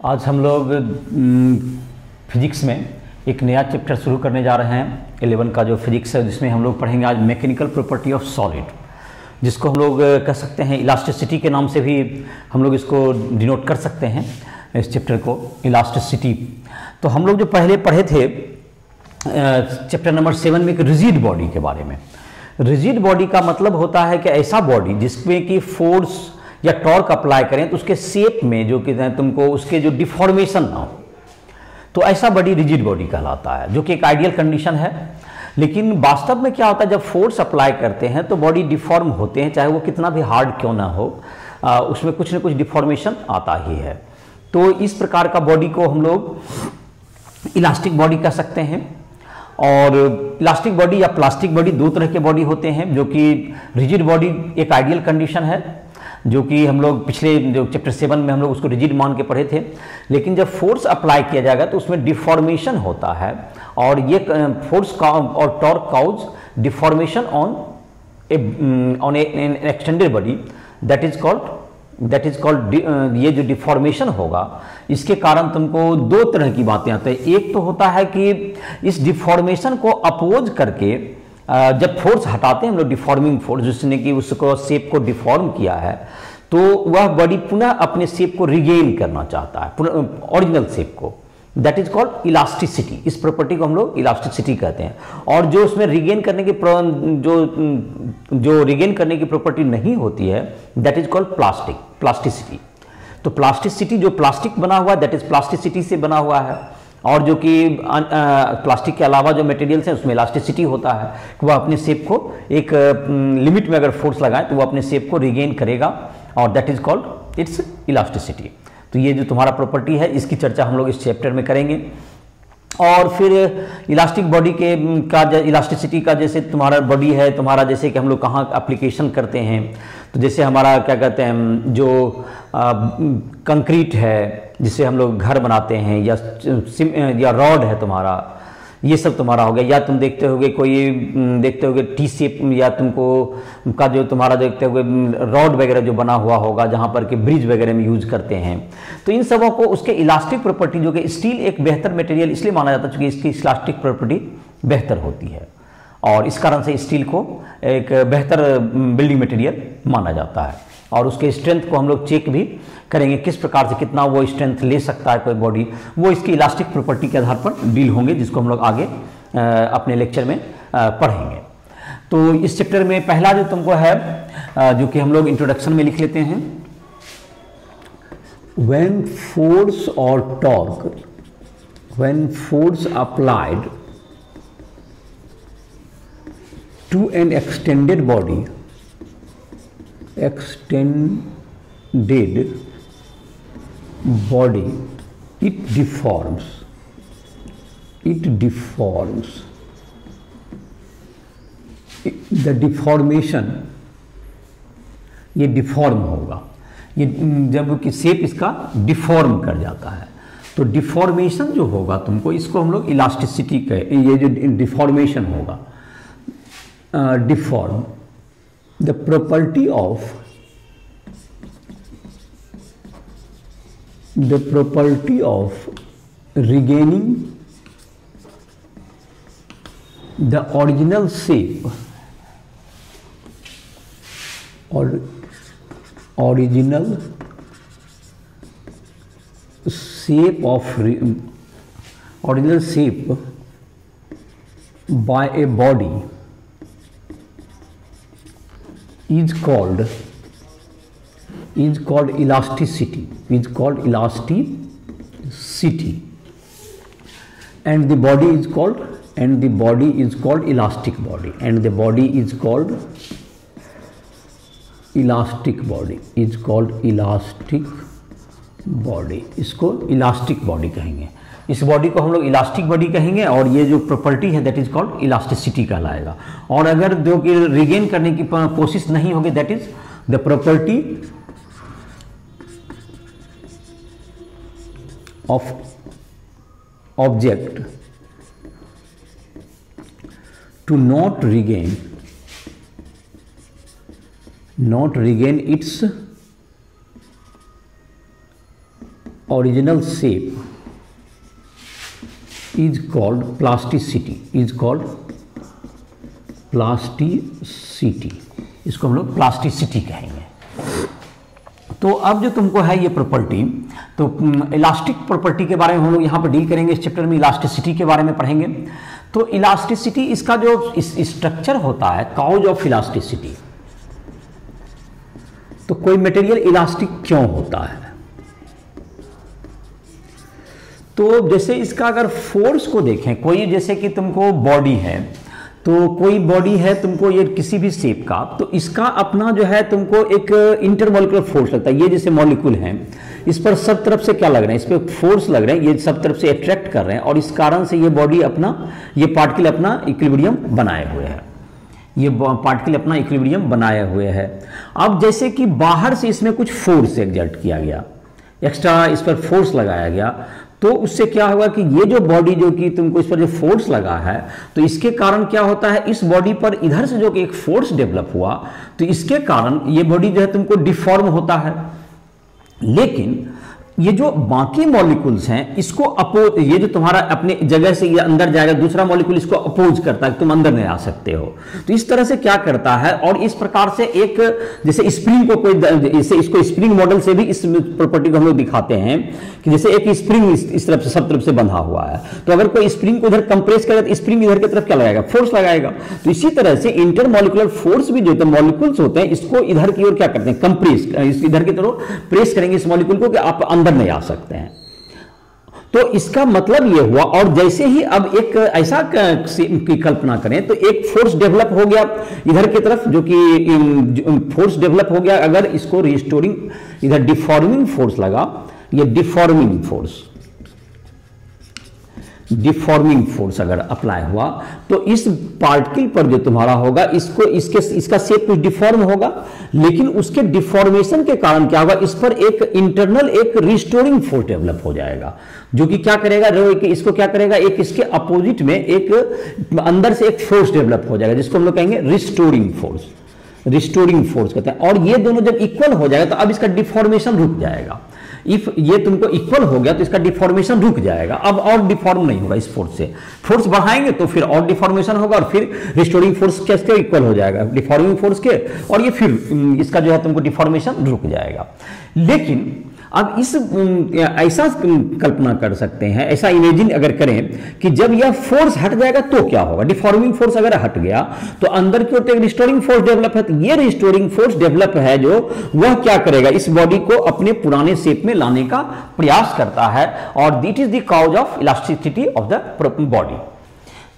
आज हम लोग फिजिक्स में एक नया चैप्टर शुरू करने जा रहे हैं 11 का जो फिजिक्स है, जिसमें हम लोग पढ़ेंगे आज मैकेनिकल प्रॉपर्टी ऑफ सॉलिड, जिसको हम लोग कह सकते हैं इलास्टिसिटी के नाम से भी हम लोग इसको डिनोट कर सकते हैं, इस चैप्टर को इलास्टिसिटी। तो हम लोग जो पहले पढ़े थे चैप्टर नंबर 7 में एक रिजिड बॉडी के बारे में। रिजिड बॉडी का मतलब होता है कि ऐसा बॉडी जिसमें कि फोर्स या टॉर्क अप्लाई करें तो उसके शेप में जो कि तुमको उसके जो डिफॉर्मेशन ना हो, तो ऐसा बॉडी रिजिड बॉडी कहलाता है, जो कि एक आइडियल कंडीशन है। लेकिन वास्तव में क्या होता है, जब फोर्स अप्लाई करते हैं तो बॉडी डिफॉर्म होते हैं, चाहे वो कितना भी हार्ड क्यों ना हो, उसमें कुछ ना कुछ डिफॉर्मेशन आता ही है। तो इस प्रकार का बॉडी को हम लोग इलास्टिक बॉडी कह सकते हैं। और इलास्टिक बॉडी या प्लास्टिक बॉडी दो तरह के बॉडी होते हैं, जो कि रिजिड बॉडी एक आइडियल कंडीशन है, जो कि हम लोग पिछले जो चैप्टर 7 में हम लोग उसको रिजिड मान के पढ़े थे। लेकिन जब फोर्स अप्लाई किया जाएगा तो उसमें डिफॉर्मेशन होता है, और ये फोर्स का और torque cause deformation on an extended body, that is called ये जो डिफॉर्मेशन होगा, इसके कारण तुमको दो तरह की बातें आती हैं। एक तो होता है कि इस डिफॉर्मेशन को अपोज करके जब फोर्स हटाते हैं हम लोग, डिफॉर्मिंग फोर्स, जिसने कि उसको शेप को डिफॉर्म किया है, तो वह बॉडी पुनः अपने शेप को रिगेन करना चाहता है, ओरिजिनल शेप को, दैट इज कॉल्ड इलास्टिसिटी। इस प्रॉपर्टी को हम लोग इलास्टिसिटी कहते हैं। और जो उसमें रिगेन करने की जो रिगेन करने की प्रॉपर्टी नहीं होती है, दैट इज कॉल्ड प्लास्टिसिटी। तो प्लास्टिसिटी जो प्लास्टिक बना हुआ है, दैट इज प्लास्टिसिटी से बना हुआ है। और जो कि प्लास्टिक के अलावा जो मटेरियल्स हैं उसमें इलास्टिसिटी होता है कि वह अपने शेप को एक लिमिट में अगर फोर्स लगाए तो वह अपने शेप को रिगेन करेगा, और that is called its elasticity. तो ये जो तुम्हारा प्रॉपर्टी है, इसकी चर्चा हम लोग इस चैप्टर में करेंगे। और फिर इलास्टिक बॉडी के का इलास्टिसिटी का, जैसे तुम्हारा बॉडी है तुम्हारा, जैसे कि हम लोग कहाँ एप्लीकेशन करते हैं, तो जैसे हमारा क्या कहते हैं, जो कंक्रीट है जिससे हम लोग घर बनाते हैं, या रॉड है तुम्हारा, ये सब तुम्हारा हो गया। या तुम देखते होगे टी शेप, या तुमको का जो तुम्हारा देखते होगे रॉड वगैरह जो बना हुआ होगा, जहाँ पर कि ब्रिज वगैरह में यूज करते हैं। तो इन सबों को उसके इलास्टिक प्रॉपर्टी, जो कि स्टील एक बेहतर मटेरियल इसलिए माना जाता है क्योंकि इसकी इलास्टिक प्रॉपर्टी बेहतर होती है, और इस कारण से स्टील को एक बेहतर बिल्डिंग मटेरियल माना जाता है। और उसके स्ट्रेंथ को हम लोग चेक भी करेंगे, किस प्रकार से कितना वो स्ट्रेंथ ले सकता है कोई बॉडी, वो इसकी इलास्टिक प्रॉपर्टी के आधार पर डील होंगे, जिसको हम लोग आगे अपने लेक्चर में पढ़ेंगे। तो इस चैप्टर में पहला जो तुमको है, जो कि हम लोग इंट्रोडक्शन में लिख लेते हैं, व्हेन फोर्स और torque, when force applied to an extended body, it deforms, the deformation, ये डिफॉर्म होगा, ये जब कि शेप इसका डिफॉर्म कर जाता है, तो डिफॉर्मेशन जो होगा तुमको, इसको हम लोग इलास्टिसिटी कहे। ये जो डिफॉर्मेशन होगा, deform the property of regaining the original shape, or original shape by a body is called elasticity, and the body is called elastic body, and the body is called elastic body, इसको elastic body कहेंगे। इस body को हम लोग elastic body कहेंगे, और ये जो प्रॉपर्टी है दैट इज कॉल्ड इलास्टिसिटी कहलाएगा। और अगर जो कि रिगेन करने की कोशिश नहीं होगी, that is the property of object to not regain its original shape is called plasticity, इसको हम लोग प्लास्टिसिटी कहेंगे। तो अब जो तुमको है ये प्रॉपर्टी, तो इलास्टिक प्रॉपर्टी के बारे में हम लोग यहाँ पर डील करेंगे। इस चैप्टर में इलास्टिसिटी के बारे में पढ़ेंगे। तो इलास्टिसिटी, इसका जो स्ट्रक्चर होता है, काउज ऑफ इलास्टिसिटी, तो कोई मटेरियल इलास्टिक क्यों होता है? तो जैसे इसका अगर फोर्स को देखें, कोई जैसे कि तुमको बॉडी है, तो कोई बॉडी है तुमको ये किसी भी शेप का, तो इसका अपना जो है तुमको एक इंटरमॉलिक्यूलर फोर्स लगता है। ये जैसे मॉलिक्यूल हैं, इस पर सब तरफ से क्या लग रहे हैं, इस पर फोर्स लग रहे हैं, ये सब तरफ से अट्रैक्ट कर रहे हैं, और इस कारण से ये बॉडी अपना, ये पार्टिकल अपना इक्विलिब्रियम बनाए हुए है, ये पार्टिकल अपना इक्विलिब्रियम बनाए हुए है। अब जैसे कि बाहर से इसमें कुछ फोर्स एक्सर्ट किया गया, एक्स्ट्रा इस पर फोर्स लगाया गया, तो उससे क्या होगा कि ये जो बॉडी, जो कि तुमको इस पर जो फोर्स लगा है, तो इसके कारण क्या होता है, इस बॉडी पर इधर से जो कि एक फोर्स डेवलप हुआ, तो इसके कारण ये बॉडी जो है तुमको डिफॉर्म होता है। लेकिन ये जो बाकी मॉलिक्यूल्स हैं, इसको अपोज, ये जो तुम्हारा अपने जगह से ये अंदर जाएगा, दूसरा मॉलिक्यूल इसको अपोज करता है कि तुम अंदर नहीं आ सकते हो। तो इस तरह से क्या करता है, और इस प्रकार से एक जैसे स्प्रिंग को कोई, जैसे इसको स्प्रिंग मॉडल से भी इस प्रॉपर्टी को हम लोग दिखाते हैं कि जैसे एक स्प्रिंग इस तरफ से, सब तरफ से बंधा हुआ है, तो अगर कोई स्प्रिंग को इधर कंप्रेस करेगा तो स्प्रिंग इधर की तरफ क्या लगाएगा, फोर्स लगाएगा। तो इसी तरह से इंटरमॉलिक्यूलर फोर्स भी जो मॉलिक्यूल्स होते हैं, इसको इधर की ओर क्या करते हैं, कंप्रेस, इधर की तरफ प्रेस करेंगे इस मॉलिक्यूल को कि आप अंदर नहीं आ सकते हैं। तो इसका मतलब यह हुआ, और जैसे ही अब एक ऐसा की कल्पना करें, तो एक फोर्स डेवलप हो गया इधर की तरफ, जो कि फोर्स डेवलप हो गया, अगर इसको रिस्टोरिंग, इधर डिफॉर्मिंग फोर्स लगा, ये डिफॉर्मिंग फोर्स अगर अप्लाई हुआ, तो इस पार्टिकल पर जो तुम्हारा होगा, इसका शेप कुछ डिफॉर्म होगा, लेकिन उसके डिफॉर्मेशन के कारण क्या होगा, इस पर एक इंटरनल एक रिस्टोरिंग फोर्स डेवलप हो जाएगा, जो कि क्या करेगा, इसको क्या करेगा, एक इसके अपोजिट में एक अंदर से एक फोर्स डेवलप हो जाएगा, जिसको हम लोग कहेंगे रिस्टोरिंग फोर्स कहते हैं। और ये दोनों जब इक्वल हो जाएगा, तो अब इसका डिफॉर्मेशन रुक जाएगा। इफ ये तुमको इक्वल हो गया, तो इसका डिफॉर्मेशन रुक जाएगा, अब और डिफॉर्म नहीं होगा। इस फोर्स से फोर्स बढ़ाएंगे तो फिर और डिफॉर्मेशन होगा, और फिर रिस्टोरिंग फोर्स कैसे इक्वल हो जाएगा डिफॉर्मिंग फोर्स के, और ये फिर इसका जो है तुमको डिफॉर्मेशन रुक जाएगा। लेकिन अब इस ऐसा कल्पना कर सकते हैं, ऐसा इमेजिन अगर करें कि जब यह फोर्स हट जाएगा तो क्या होगा, डिफॉर्मिंग फोर्स अगर हट गया, तो अंदर की ओर एक रिस्टोरिंग फोर्स डेवलप है। तो ये रिस्टोरिंग फोर्स डेवलप है जो, वह क्या करेगा, इस बॉडी को अपने पुराने शेप में लाने का प्रयास करता है, और this is the cause of elasticity of the body.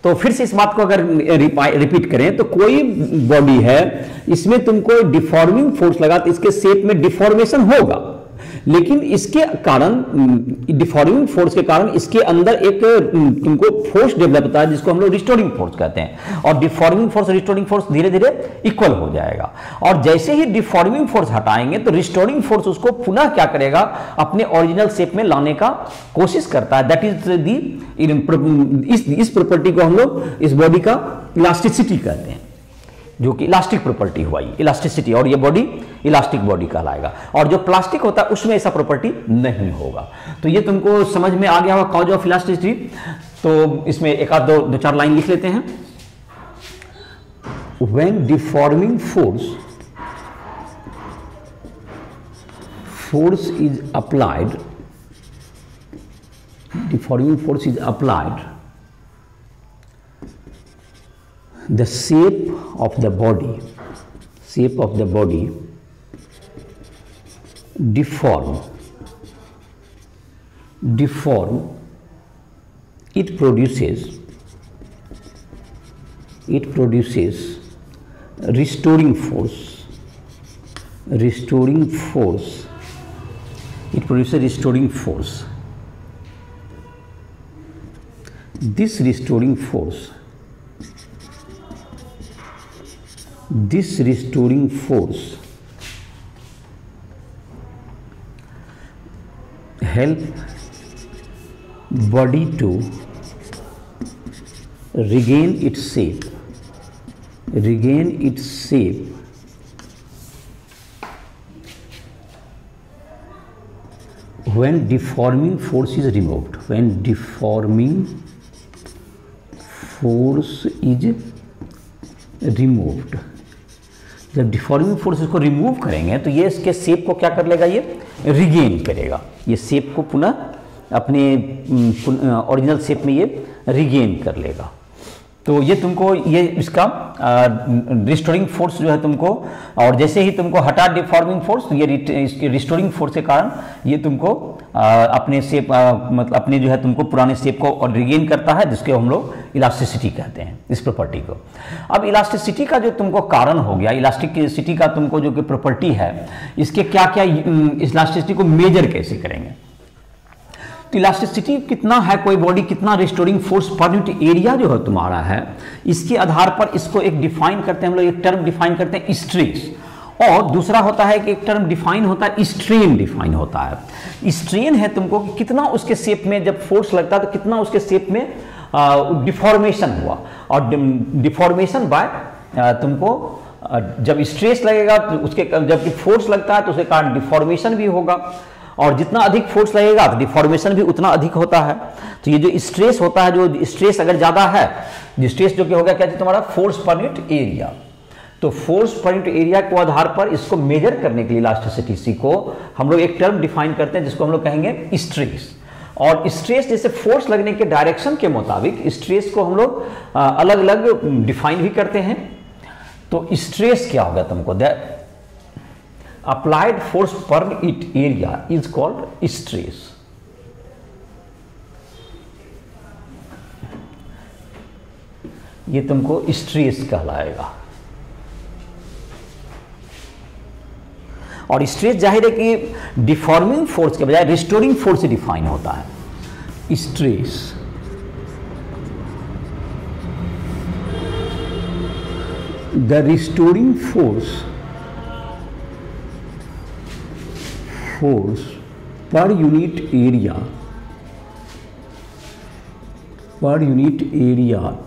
तो फिर से इस बात को अगर रिपीट करें, तो कोई बॉडी है, इसमें तुमको डिफॉर्मिंग फोर्स लगा, तो इसके शेप में डिफॉर्मेशन होगा, लेकिन इसके कारण, डिफॉर्मिंग फोर्स के कारण, इसके अंदर एक तुमको फोर्स डेवलप होता है, जिसको हम लोग रिस्टोरिंग फोर्स कहते हैं। और डिफॉर्मिंग फोर्स, रिस्टोरिंग फोर्स धीरे धीरे इक्वल हो जाएगा, और जैसे ही डिफॉर्मिंग फोर्स हटाएंगे, तो रिस्टोरिंग फोर्स उसको पुनः क्या करेगा, अपने ओरिजिनल शेप में लाने का कोशिश करता है। दैट इज दी, इस प्रॉपर्टी को हम लोग, इस बॉडी का इलास्टिसिटी कहते हैं, जो कि इलास्टिक प्रॉपर्टी हुआ, इलास्टिसिटी, और ये बॉडी इलास्टिक बॉडी कहलाएगा। और जो प्लास्टिक होता है उसमें ऐसा प्रॉपर्टी नहीं होगा। तो ये तुमको समझ में आ गया होगा कॉज ऑफ इलास्टिसिटी। तो इसमें एक आध दो चार लाइन लिख लेते हैं। When deforming force is applied, deforming force is applied, the shape of the body deform, it produces restoring force, it produces restoring force. This restoring force help body to regain its shape when deforming force is removed, when deforming force is removed, जब deforming force इसको remove करेंगे तो ये इसके shape को क्या कर लेगा, ये रिगेन करेगा, ये शेप को पुनः अपने ओरिजिनल शेप में ये रिगेन कर लेगा। तो ये तुमको ये इसका रिस्टोरिंग फोर्स जो है तुमको, और जैसे ही तुमको हटा डिफॉर्मिंग फोर्स तो ये इसके रिस्टोरिंग फोर्स के कारण ये तुमको अपने शेप मतलब अपने जो है तुमको पुराने शेप को और रिगेन करता है, जिसको हम लोग इलास्टिसिटी कहते हैं, इस प्रॉपर्टी को। अब इलास्टिसिटी का जो तुमको कारण हो गया, इलास्टिसिटी का तुमको जो कि प्रॉपर्टी है, इसके क्या क्या इलास्टिसिटी को मेजर कैसे करेंगे। तो इलास्टिसिटी कितना है, कोई बॉडी कितना restoring force per unit area जो है तुम्हारा है, इसके आधार पर इसको एक डिफाइन करते हैं हम लोग, एक टर्म डिफाइन करते हैं स्ट्रेस, और दूसरा होता है कि एक टर्म डिफाइन होता है स्ट्रेन डिफाइन होता है। स्ट्रेन है तुमको कि कितना उसके शेप में जब फोर्स लगता है तो कितना उसके शेप में डिफॉर्मेशन हुआ, और डिफॉर्मेशन बाय तुमको जब स्ट्रेस लगेगा तो उसके जब फोर्स लगता है तो उसके कारण डिफॉर्मेशन भी होगा, और जितना अधिक फोर्स लगेगा तो डिफॉर्मेशन भी उतना अधिक होता है। तो ये जो स्ट्रेस होता है, जो स्ट्रेस अगर ज़्यादा है, जो स्ट्रेस जो कि हो गया क्या तुम्हारा फोर्स पर यूनिट एरिया, तो फोर्स पर यूनिट एरिया को आधार पर इसको मेजर करने के लिए इलास्टिसिटी को हम लोग एक टर्म डिफाइन करते हैं जिसको हम लोग कहेंगे स्ट्रेस। और स्ट्रेस जैसे फोर्स लगने के डायरेक्शन के मुताबिक स्ट्रेस को हम लोग अलग अलग डिफाइन भी करते हैं। तो स्ट्रेस क्या होगा तुमको, applied force per unit area is called stress। ये तुमको स्ट्रेस कहलाएगा। और स्ट्रेस जाहिर है कि डिफॉर्मिंग फोर्स के बजाय रिस्टोरिंग फोर्स से डिफाइन होता है। Stress the restoring force per unit area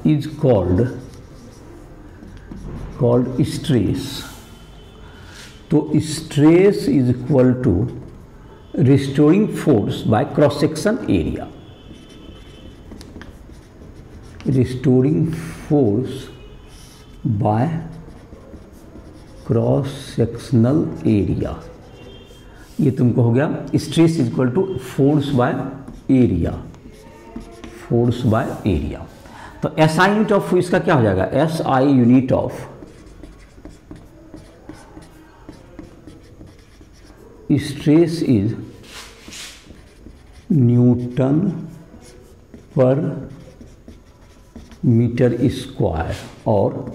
is called stress। तो stress is equal to restoring force by cross section area, restoring force by cross sectional area। ये तुमको हो गया stress is equal to force by area, force by area. तो S I unit of इसका क्या हो जाएगा, S I unit of stress is newton per metre square, और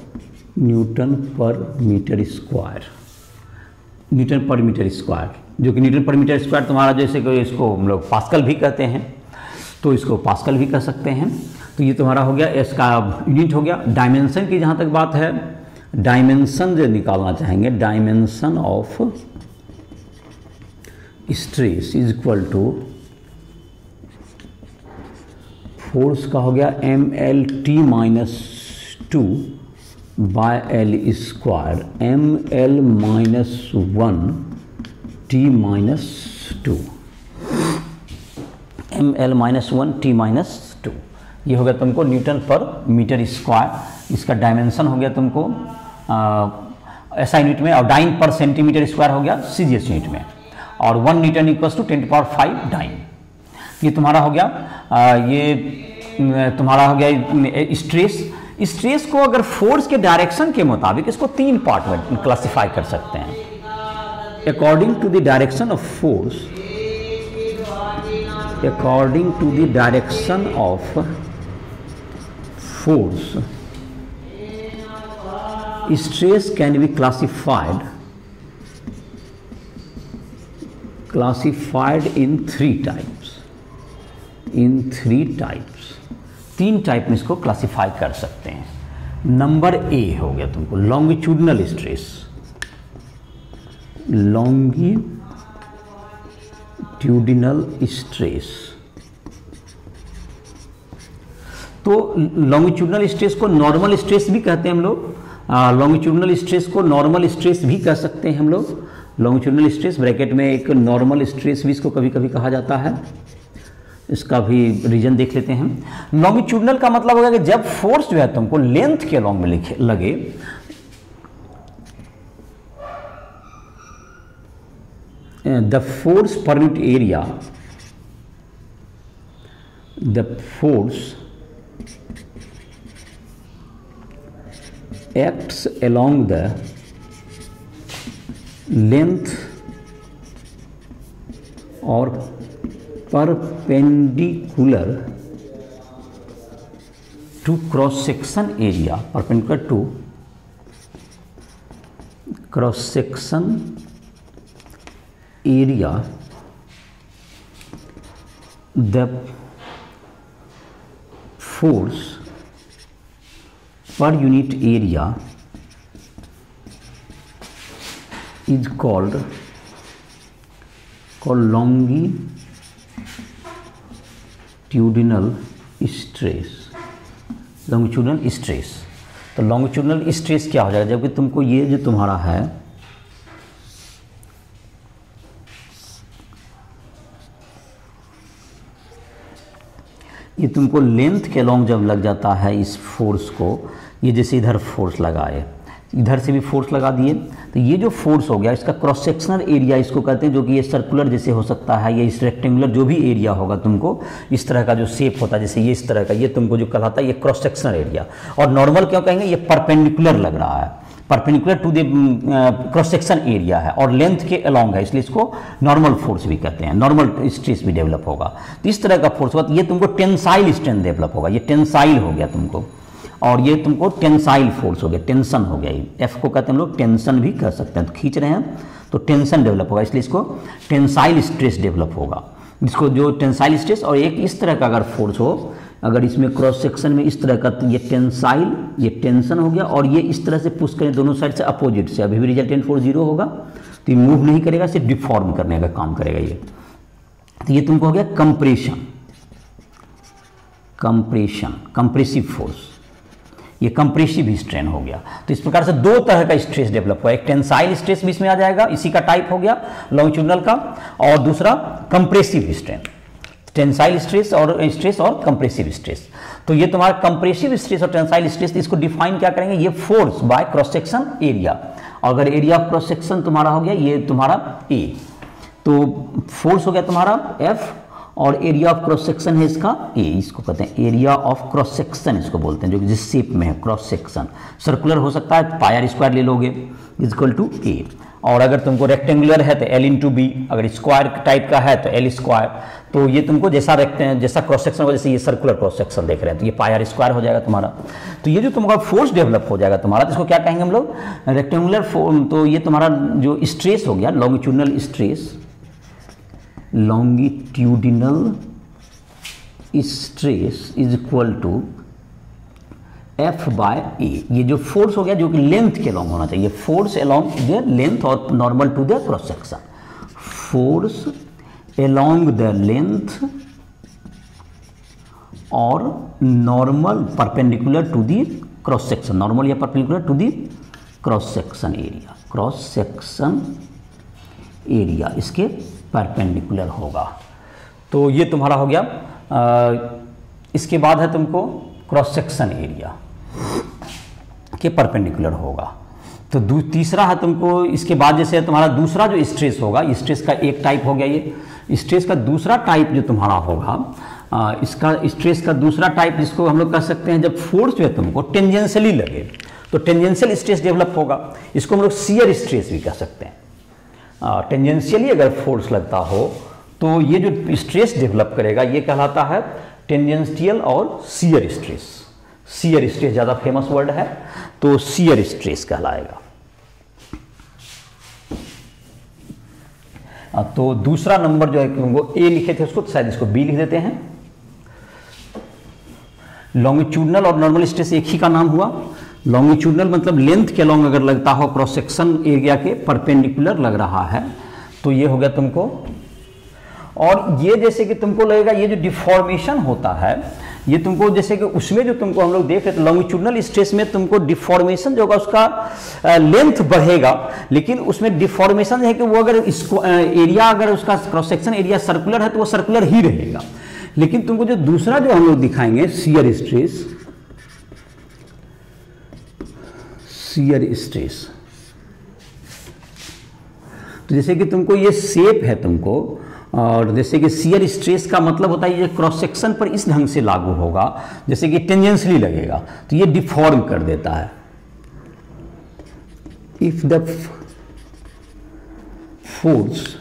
newton per metre square, newton per metre square, जो कि Newton per metre square तुम्हारा जैसे कि इसको हम लोग पास्कल भी कहते हैं, तो इसको पास्कल भी कह सकते हैं। तो ये तुम्हारा हो गया एस का यूनिट हो गया। डायमेंशन की जहाँ तक बात है, डायमेंशन जो निकालना चाहेंगे, dimension of stress is equal to force का हो गया mL_T-2 by L square, mL-1T-2, mL-1T-2। ये हो गया तुमको न्यूटन पर मीटर स्क्वायर। इसका डायमेंशन हो गया तुमको एसआई यूनिट में, और डाइन पर सेंटीमीटर स्क्वायर हो गया सीजीएस यूनिट में, और 1 न्यूटन इक्वल्स टू 10⁵ डाइन। ये तुम्हारा हो गया ये तुम्हारा हो गया स्ट्रेस। स्ट्रेस को अगर फोर्स के डायरेक्शन के मुताबिक इसको 3 पार्ट में क्लासिफाई कर सकते हैं। According to the direction of force, according to the direction of force, stress can be classified in 3 types, in 3 types। 3 type में इसको क्लासिफाई कर सकते हैं। नंबर ए हो गया तुमको लॉन्गिट्यूडनल स्ट्रेस, लॉन्गिट्यूडनल स्ट्रेस। तो लॉन्गिट्यूडनल स्ट्रेस को नॉर्मल स्ट्रेस भी कहते हैं हम लोग, लॉन्गिट्यूडनल स्ट्रेस को नॉर्मल स्ट्रेस भी कह सकते हैं हम लोग, लॉन्गिट्यूडनल स्ट्रेस ब्रैकेट में एक नॉर्मल स्ट्रेस भी इसको कभी कभी कहा जाता है, इसका भी रीजन देख लेते हैं। लॉन्गिट्यूडनल का मतलब होगा कि जब फोर्स जो है तुमको लेंथ के अलॉन्ग में लगे, the force per unit area, the force acts along the length or perpendicular to cross section area, perpendicular to cross section area, the force per unit area is called longitudinal stress, longitudinal stress। तो longitudinal stress क्या हो जाएगा, जबकि तुमको ये जो तुम्हारा है ये तुमको लेंथ के लॉन्ग जब लग जाता है इस फोर्स को, ये जैसे इधर फोर्स लगाए, इधर से भी फोर्स लगा दिए, तो ये जो फोर्स हो गया इसका क्रॉस सेक्शनल एरिया इसको कहते हैं, जो कि ये सर्कुलर जैसे हो सकता है, ये इस रेक्टेंगुलर जो भी एरिया होगा तुमको इस तरह का जो शेप होता है, जैसे ये इस तरह का, ये तुमको जो कहलाता है ये क्रॉस सेक्शनल एरिया। और नॉर्मल क्यों कहेंगे, ये परपेंडिकुलर लग रहा है, perpendicular to the cross section area है और लेंथ के अलॉन्ग है, इसलिए इसको नॉर्मल फोर्स भी कहते हैं, नॉर्मल स्ट्रेस भी डेवलप होगा। तो इस तरह का फोर्स होगा तो ये तुमको टेंसाइल स्ट्रेंथ डेवलप होगा, ये टेंसाइल हो गया तुमको, और ये तुमको टेंसाइल फोर्स हो गया, टेंशन हो गया। ये एफ को कहते हैं हम लोग टेंशन भी कर सकते हैं, तो खींच रहे हैं तो टेंशन डेवलप होगा, इसलिए इसको टेंसाइल स्ट्रेस डेवलप होगा। इसको जो टेंसाइल स्ट्रेस और एक इस तरह का अगर फोर्स हो, अगर इसमें क्रॉस सेक्शन में इस तरह का, तो ये टेंसाइल, ये टेंशन हो गया, और ये इस तरह से पुश करें दोनों साइड से अपोजिट से, अभी भी रिजल्टेंट फोर्स 0 होगा, तो ये मूव नहीं करेगा, सिर्फ डिफॉर्म करने का काम करेगा ये। तो ये तुमको हो गया कंप्रेशन, कंप्रेशन, कंप्रेसिव फोर्स, ये कंप्रेसिव स्ट्रेन हो गया। तो इस प्रकार से दो तरह का स्ट्रेस डेवलप हुआ, एक टेंसाइल स्ट्रेस भी इसमें आ जाएगा, इसी का टाइप हो गया लॉन्गिट्यूडनल का, और दूसरा कंप्रेसिव स्ट्रेन, टेंसाइल स्ट्रेस और कंप्रेसिव स्ट्रेस। तो ये तुम्हारा कंप्रेसिव स्ट्रेस और टेंसाइल स्ट्रेस, इसको डिफाइन क्या करेंगे, ये force by cross section area. अगर एरिया ऑफ क्रॉस सेक्शन तुम्हारा हो गया ये तुम्हारा ए, तो फोर्स हो गया तुम्हारा एफ, और एरिया ऑफ क्रॉस सेक्शन है इसका ए, इसको कहते हैं एरिया ऑफ क्रॉस सेक्शन, इसको बोलते हैं, जो कि जिस शेप में है क्रॉस सेक्शन, सर्कुलर हो सकता है, पाई आर स्क्वायर ले लोगे इक्वल टू ए, और अगर तुमको रेक्टेंगुलर है तो एल इंटू बी, अगर स्क्वायर टाइप का है तो एल स्क्वायर। तो ये तुमको जैसा जैसा क्रॉस सेक्शन हो, जैसे ये सर्कुलर क्रॉस सेक्शन देख रहे हैं, तो ये पाई आर स्क्वायर हो जाएगा तुम्हारा। तो ये जो तुम्हारा फोर्स डेवलप हो जाएगा तुम्हारा, तो इसको क्या कहेंगे हम लोग, रेक्टेंगुलर फोर्स। तो ये तुम्हारा जो स्ट्रेस हो गया longitudinal stress, longitudinal stress is equal to F by A. ये जो फोर्स हो गया जो कि लेंथ के अलॉन्ग होना चाहिए, फोर्स अलॉन्ग द लेंथ और normal to the cross section, force along the length और normal perpendicular to the cross section, normal या perpendicular to the cross section area, cross section area इसके perpendicular होगा। तो ये तुम्हारा हो गया। इसके बाद है तुमको क्रॉस सेक्शन एरिया के परपेंडिकुलर होगा। तो तीसरा है तुमको, इसके बाद जैसे तुम्हारा दूसरा जो स्ट्रेस होगा, स्ट्रेस का एक टाइप हो गया, ये स्ट्रेस का दूसरा टाइप जो तुम्हारा होगा, इसका स्ट्रेस का दूसरा टाइप जिसको हम लोग कह सकते हैं, जब फोर्स जो है तुमको टेंजेंशियली लगे तो टेंजेंशियल स्ट्रेस डेवलप होगा, इसको हम लोग शियर स्ट्रेस भी कह सकते हैं। टेंजेंशियली अगर फोर्स लगता हो तो ये जो स्ट्रेस डेवलप करेगा ये कहलाता है टेंजेंशियल और शियर स्ट्रेस। शियर स्ट्रेस ज़्यादा फेमस वर्ड है, तो शियर स्ट्रेस कहलाएगा। तो दूसरा नंबर जो है वो ए लिखे थे उसको, तो शायद इसको बी लिख देते हैं। लॉन्गिट्यूडनल और नॉर्मल स्ट्रेस एक ही का नाम हुआ। लॉन्गिट्यूडनल मतलब लेंथ के लॉन्ग अगर लगता हो, क्रॉस सेक्शन एरिया के परपेंडिकुलर लग रहा है, तो ये हो गया तुमको। और ये जैसे कि तुमको लगेगा ये जो डिफॉर्मेशन होता है ये तुमको जैसे कि उसमें जो तुमको हम लोग देख रहे थे लॉन्गिट्यूडनल स्ट्रेस में तुमको डिफॉर्मेशन जो होगा उसका लेंथ बढ़ेगा, लेकिन उसमें डिफॉर्मेशन है कि वो अगर एरिया अगर उसका क्रॉस सेक्शन एरिया सर्कुलर है तो वो सर्कुलर ही रहेगा। लेकिन तुमको जो दूसरा जो हम लोग दिखाएंगे शियर स्ट्रेस, शियर स्ट्रेस, तो जैसे कि तुमको ये शेप है तुमको, और जैसे कि शियर स्ट्रेस का मतलब होता है ये क्रॉस सेक्शन पर इस ढंग से लागू होगा जैसे कि टेंजेंशियली लगेगा तो ये डिफॉर्म कर देता है। If the force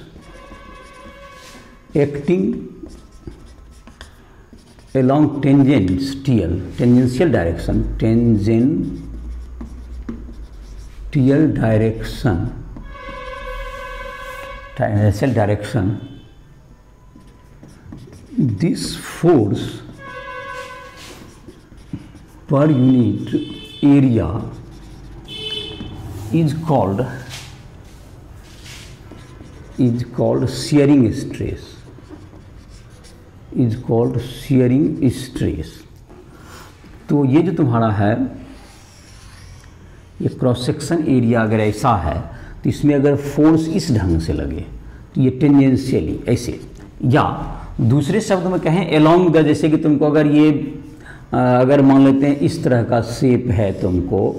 acting along tangential direction, this force per unit area is called shearing stress, is called shearing stress। तो ये जो तुम्हारा है ये क्रॉस सेक्शन एरिया अगर ऐसा है तो इसमें अगर फोर्स इस ढंग से लगे तो ये टेंजेंशियली ऐसे, या दूसरे शब्द में कहें एलोंग द, जैसे कि तुमको अगर ये अगर मान लेते हैं इस तरह का शेप है, तुमको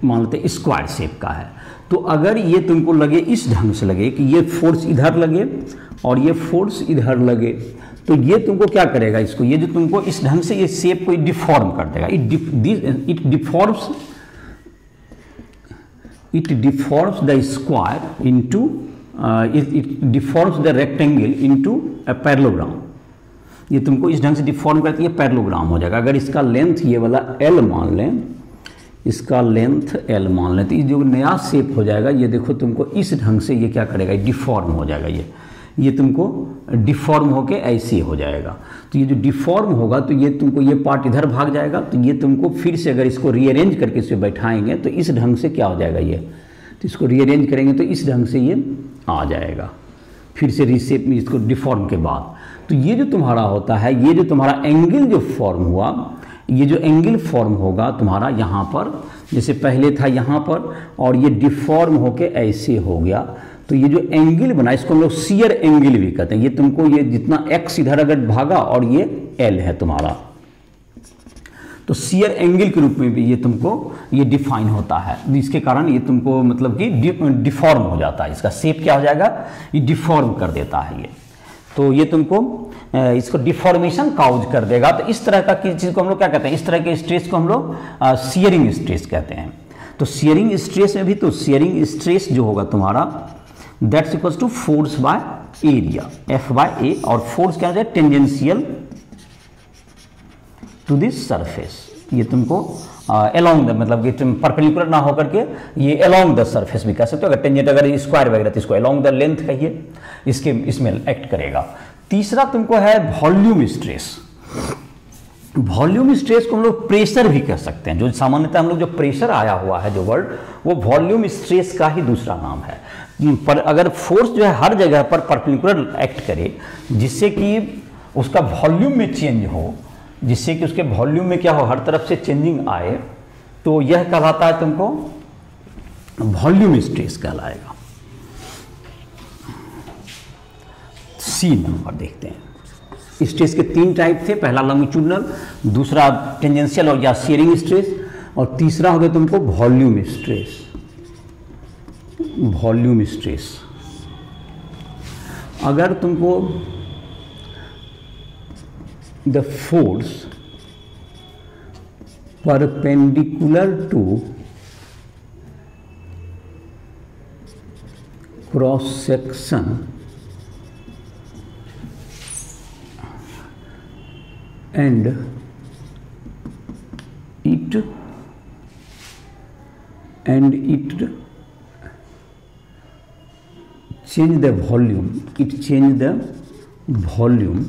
मान लेते हैं स्क्वायर शेप का है, तो अगर ये तुमको लगे इस ढंग से लगे कि ये फोर्स इधर लगे और ये फोर्स इधर लगे, तो ये तुमको क्या करेगा, इसको ये जो तुमको इस ढंग से ये शेप को डिफॉर्म कर देगा। It deforms the square into it deforms the rectangle into a parallelogram। ये तुमको इस ढंग से डिफॉर्म करती है, पैरेललोग्राम हो जाएगा। अगर इसका लेंथ ये वाला L मान लें, इसका लेंथ L मान लें, तो ये जो नया शेप हो जाएगा ये देखो तुमको इस ढंग से ये क्या करेगा, डिफॉर्म हो जाएगा। ये तुमको डिफॉर्म होके ऐसे हो जाएगा। तो ये जो डिफॉर्म होगा तो ये तुमको ये पार्ट इधर भाग जाएगा, तो ये तुमको फिर से अगर इसको रीअरेंज करके इसे बैठाएंगे तो इस ढंग से क्या हो जाएगा, ये तो इसको रीअरेंज करेंगे तो इस ढंग से ये आ जाएगा फिर से रीशेप में इसको डिफॉर्म के बाद। तो ये जो तुम्हारा होता है, ये जो तुम्हारा एंगल जो फॉर्म हुआ, ये जो एंगल फॉर्म होगा तुम्हारा यहाँ पर, जैसे पहले था यहाँ पर और ये डिफॉर्म होके ऐसे हो गया, तो ये जो एंगल बना इसको हम लोग शियर एंगल भी कहते हैं। ये तुमको ये जितना एक्स इधर अगर भागा और ये एल है तुम्हारा, तो शियर एंगल के रूप में भी ये तुमको ये डिफाइन होता है, जिसके कारण ये तुमको मतलब कि डिफॉर्म हो जाता है, इसका शेप क्या हो जाएगा, ये डिफॉर्म कर देता है ये। तो ये तुमको इसको डिफॉर्मेशन काउज कर देगा। तो इस तरह का चीज़ को हम लोग क्या कहते हैं, इस तरह के स्ट्रेस को हम लोग शियरिंग स्ट्रेस कहते हैं। तो शियरिंग स्ट्रेस में भी तो शियरिंग स्ट्रेस जो होगा तुम्हारा that's equals to force by area, F by A, और फोर्स क्या हो जाए, टेंजेंशियल टू दिस सरफेस। ये तुमको अलोंग द, मतलब कि तुम परपेंडिकुलर ना होकर के ये अलोंग द सरफेस भी कह सकते हो। अगर टेंजेंट अगर स्क्वायर वगैरह तो इसको अलोंग द लेंथ कहिए, इसके इसमें एक्ट करेगा। तीसरा तुमको है वॉल्यूम स्ट्रेस। वॉल्यूम स्ट्रेस को हम लोग प्रेशर भी कह सकते हैं। जो सामान्यतः हम लोग जो प्रेशर आया हुआ है जो वर्ड, वो वॉल्यूम स्ट्रेस का ही दूसरा नाम है। पर अगर फोर्स जो है हर जगह पर परपेंडिकुलर एक्ट करे जिससे कि उसका वॉल्यूम में चेंज हो, जिससे कि उसके वॉल्यूम में क्या हो, हर तरफ से चेंजिंग आए, तो यह कहलाता है तुमको वॉल्यूम स्ट्रेस कहलाएगा। सी नंबर देखते हैं। स्ट्रेस के 3 टाइप थे, पहला लॉन्गिट्यूडनल, दूसरा टेंजेंशियल और या शियरिंग स्ट्रेस, और तीसरा हो गया तुमको वॉल्यूम स्ट्रेस। वॉल्यूम स्ट्रेस अगर तुमको the force perpendicular to cross section and it change the volume, it change the volume,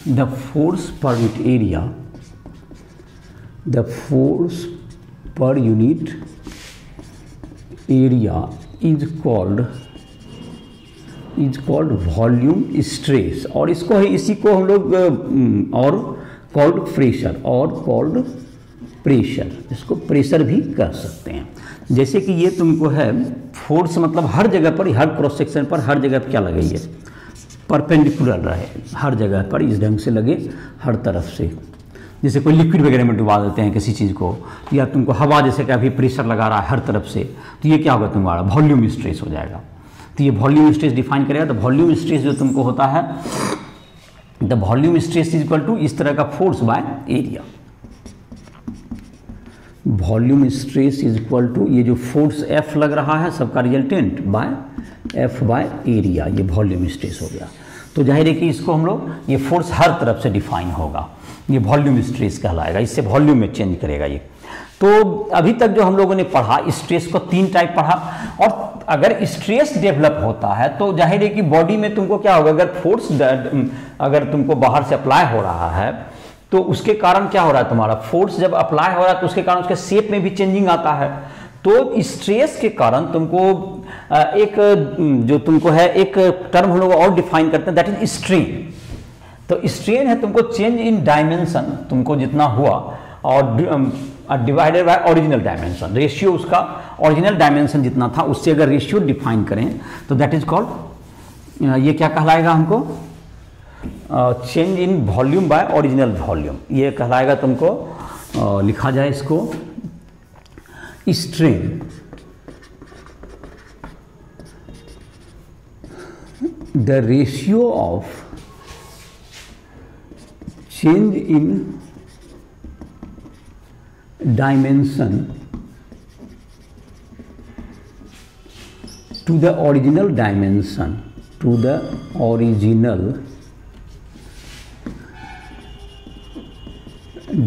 the force per unit area, the force per unit area is called is called volume stress, और इसको है, इसी को हम लोग और called pressure, और called pressure, इसको प्रेशर भी कह सकते हैं। जैसे कि ये तुमको है फोर्स, मतलब हर जगह पर, हर क्रॉस सेक्शन पर, हर जगह पर क्या लगी है, परपेंडिकुलर रहे, हर जगह पर इस ढंग से लगे, हर तरफ से। जैसे कोई लिक्विड वगैरह में डुबा देते हैं किसी चीज़ को, या तुमको हवा जैसे कि अभी प्रेशर लगा रहा है हर तरफ से, तो ये क्या होगा तुम्हारा वॉल्यूम स्ट्रेस हो जाएगा। तो ये वॉल्यूम स्ट्रेस डिफाइन करेगा। तो वॉल्यूम स्ट्रेस जो तुमको होता है, the volume stress is equal to इस तरह का force by area. Volume stress is equal to ये जो फोर्स F लग रहा है सबका resultant by F by area, ये वॉल्यूम स्ट्रेस हो गया। तो जाहिर है कि इसको हम लोग, ये फोर्स हर तरफ से डिफाइन होगा, ये वॉल्यूम स्ट्रेस कहलाएगा, इससे वॉल्यूम में चेंज करेगा ये। तो अभी तक जो हम लोगों ने पढ़ा, स्ट्रेस को 3 टाइप पढ़ा, और अगर स्ट्रेस डेवलप होता है तो जाहिर है कि बॉडी में तुमको क्या होगा, अगर फोर्स अगर तुमको बाहर से अप्लाई हो रहा है तो उसके कारण क्या हो रहा है, तुम्हारा फोर्स जब अप्लाई हो रहा है तो उसके कारण उसके शेप में भी चेंजिंग आता है। तो स्ट्रेस के कारण तुमको एक जो तुमको है एक टर्म हम लोग और डिफाइन करते हैं, दैट इज स्ट्रेन। तो स्ट्रेन है तुमको चेंज इन डायमेंशन, तुमको जितना हुआ, और divided by original dimension, ratio उसका ओरिजिनल डायमेंशन जितना था उससे अगर रेशियो डिफाइन करें तो दैट इज कॉल्ड, ये क्या कहलाएगा हमको, change in volume by original volume, ये कहलाएगा तुमको। लिखा जाए इसको strain. The ratio of change in dimension to the original dimension, to the original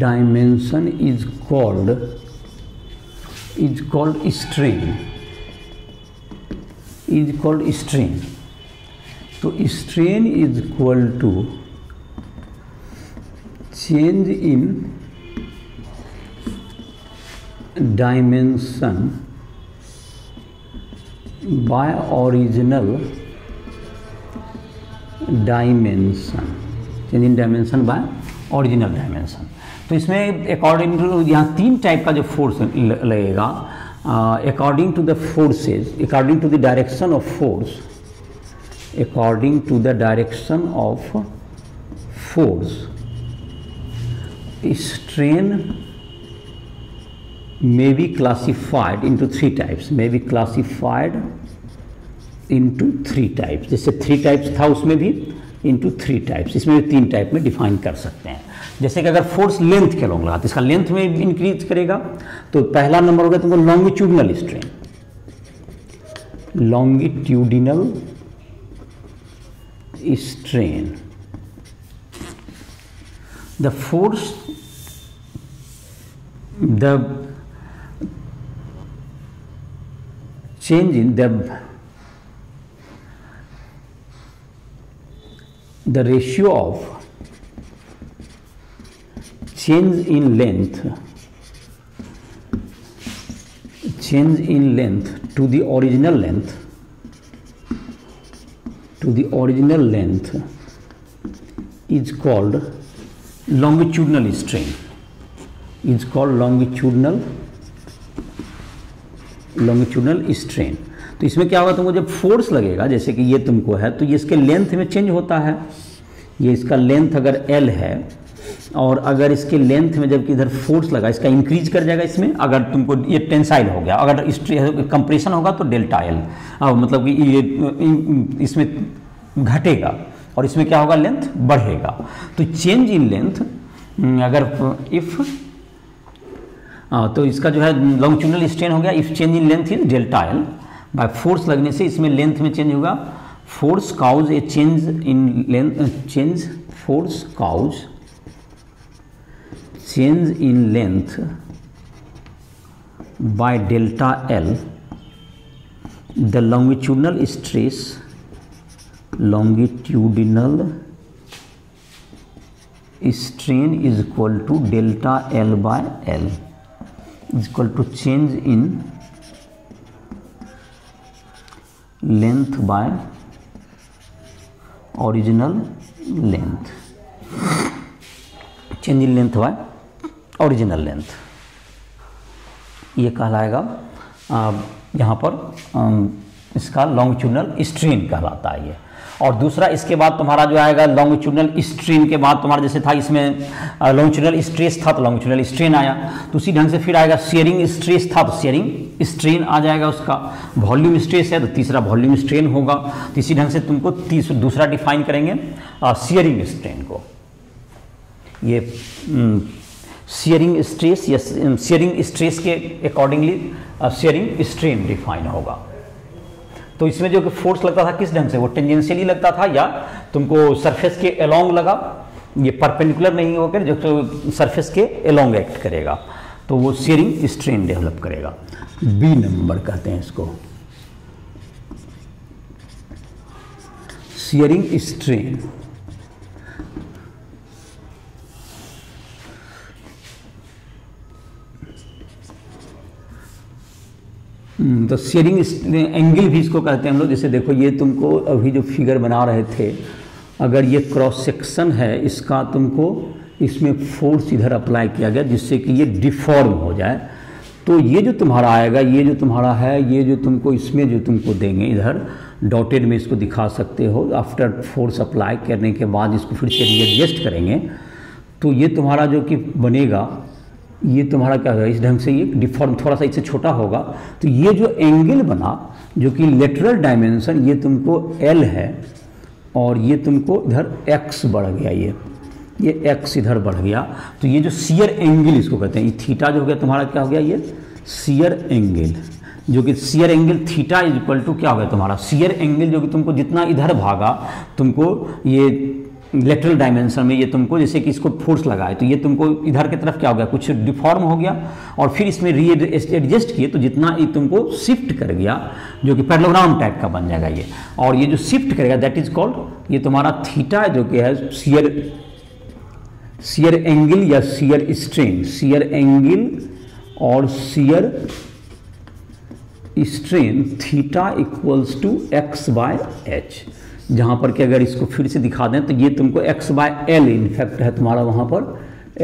dimension is called strain, is called strain. तो strain is equal to change in dimension by original dimension, change in dimension by original dimension। तो इसमें according to, यहाँ 3 type का जो force लगेगा, according to the forces, according to the direction of force, according to the direction of force, strain may be classified into 3 types, may be classified into 3 types। जैसे 3 types था उसमें भी into 3 types, इसमें भी 3 type में define कर सकते हैं। जैसे कि अगर फोर्स लेंथ के लॉन्ग लगा तो इसका लेंथ में इंक्रीज करेगा, तो पहला नंबर हो गया तुमको longitudinal strain, longitudinal strain. The force, the change in the ratio of change in length to the original length, is called longitudinal strain, is called longitudinal strain। तो इसमें क्या होगा, तुमको जब फोर्स लगेगा, जैसे कि ये तुमको है, तो ये इसके लेंथ में चेंज होता है, ये इसका लेंथ अगर L है, और अगर इसके लेंथ में जबकि इधर फोर्स लगा, इसका इंक्रीज कर जाएगा इसमें। अगर तुमको ये टेंसाइल हो गया, अगर कंप्रेशन होगा तो डेल्टा L, मतलब कि ये इसमें घटेगा, और इसमें क्या होगा, लेंथ बढ़ेगा। तो चेंज इन लेंथ, अगर इफ, तो इसका जो है लॉन्गिट्यूडिनल स्ट्रेन हो गया if change in length is delta L, by force लगने से इसमें लेंथ में चेंज होगा, force cause a change in length, force cause change in length by delta L, the longitudinal stress, longitudinal strain is equal to delta L by L, is equal to change in length by original length, change in length bye original length, ये कहलाएगा यहाँ पर इसका longitudinal strain कहलाता है ये। और दूसरा इसके बाद तुम्हारा जो आएगा लॉन्गिट्यूडनल स्ट्रेन के बाद तुम्हारा जैसे था इसमें लॉन्गिट्यूडनल स्ट्रेस था तो लॉन्गिट्यूडनल स्ट्रेन आया, तो उसी ढंग से फिर आएगा शेयरिंग स्ट्रेस था तो शेयरिंग स्ट्रेन आ जाएगा उसका, वॉल्यूम स्ट्रेस है तो तीसरा वॉल्यूम स्ट्रेन होगा। तो इसी ढंग से तुमको दूसरा डिफाइन करेंगे शेयरिंग स्ट्रेन को, ये शेयरिंग स्ट्रेस या शेयरिंग स्ट्रेस के अकॉर्डिंगली शेयरिंग स्ट्रेन डिफाइन होगा। तो इसमें जो फोर्स लगता था किस ढंग से, वो टेंजेंशियली लगता था या तुमको सरफेस के अलोंग लगा, ये परपेंडिकुलर नहीं होकर जो तो सरफेस के अलोंग एक्ट करेगा, तो वो शेयरिंग स्ट्रेन डेवलप करेगा। बी नंबर कहते हैं इसको, शेयरिंग स्ट्रेन। तो शेयरिंग एंगल भी इसको कहते हैं हम लोग। जैसे देखो ये तुमको अभी जो फिगर बना रहे थे, अगर ये क्रॉस सेक्शन है इसका, तुमको इसमें फोर्स इधर अप्लाई किया गया जिससे कि ये डिफॉर्म हो जाए, तो ये जो तुम्हारा आएगा, ये जो तुम्हारा है, ये जो तुमको इसमें जो तुमको देंगे इधर डॉटेड में इसको दिखा सकते हो, आफ्टर फोर्स अप्लाई करने के बाद इसको फिर से रीएडजस्ट करेंगे तो ये तुम्हारा जो कि बनेगा, ये तुम्हारा क्या होगा, इस ढंग से ये डिफॉर्म थोड़ा सा इससे छोटा होगा। तो ये जो एंगल बना जो कि लेटरल डायमेंशन ये तुमको L है और ये तुमको इधर x बढ़ गया, ये x इधर बढ़ गया, तो ये जो शियर एंगल इसको कहते हैं, ये थीटा जो हो गया तुम्हारा क्या हो गया, ये शियर एंगल, जो कि shear angle theta is equal to क्या हो गया तुम्हारा शियर एंगल, जो कि तुमको जितना इधर भागा तुमको ये लेटरल डायमेंशन में ये तुमको जैसे कि इसको फोर्स लगाए तो ये तुमको इधर की तरफ क्या हो गया, कुछ डिफॉर्म हो गया, और फिर इसमें एडजस्ट किए तो जितना ये तुमको शिफ्ट कर गया जो कि पैरेललोग्राम टाइप का बन जाएगा ये, और ये जो शिफ्ट करेगा दैट इज कॉल्ड, ये तुम्हारा थीटा जो कि है शियर एंगल या शियर स्ट्रेन, शियर एंगल और shear strain theta equals to x by H, जहाँ पर कि अगर इसको फिर से दिखा दें तो ये तुमको x बाय एल इनफैक्ट है तुम्हारा वहाँ पर